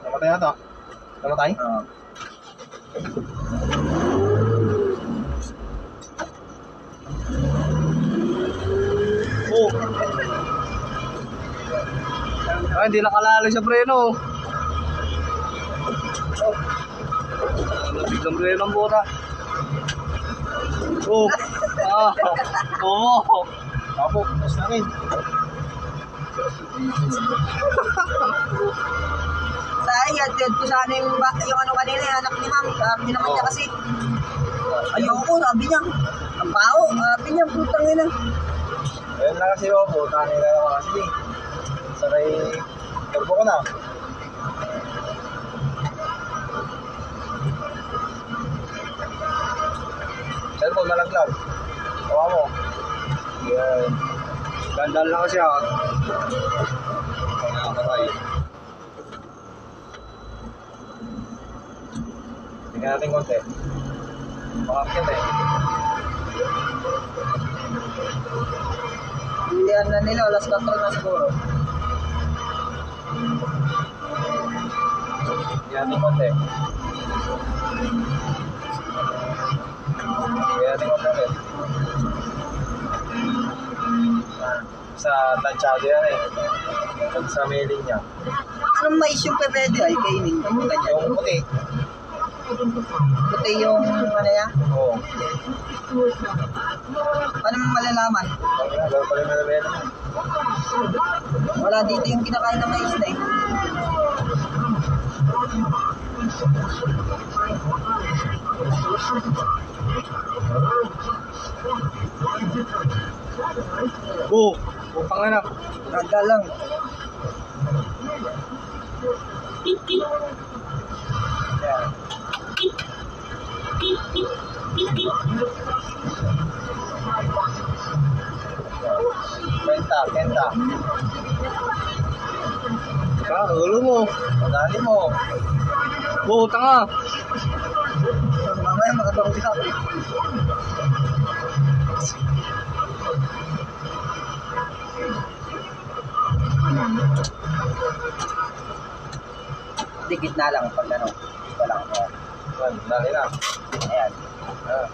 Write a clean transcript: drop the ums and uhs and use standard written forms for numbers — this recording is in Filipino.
Namatay ata. Namatay? Oo. Oh. Ah, hindi nakalala sa preno. Oh. Biglang preno ang buta. Oh. Ah. Oo. Tapos, mas na rin. Sayad, yun ko sana yung ano kanina, yung anak ni ma'am. Sabi naman niya kasi, ayoko, sabi niya. Ang bao, sabi niya, putang ina. Ayun lang kasi ako, tangin na naman kasi. Saray, turbo ko na. Cellphone, malaglag. Tawa mo. Yan. Gandal lang kasi ako. Kaya patay. Tingnan natin konti. Makakit eh. Hindi na nila, alas 4 na siguro. Tingnan natin konti. Tingnan natin konti ulit. Sa tansyado yan eh. Pag sa mailing niya. Anong mais yung pwede ay kainin? Yung puti. Puti yung ano yan? Oo. Paano mo malalaman? Gawin pa rin na namin. Wala dito yung kinakain ng mais na eh. Oo. Pupang anak. Raga lang. Yan. Kenta. Ulo mo. Madali mo. Oo, tanga. Mamaya makatawag ka. Dikit na lang pag ano. Dito lang. Dali na. Ayan. Ah.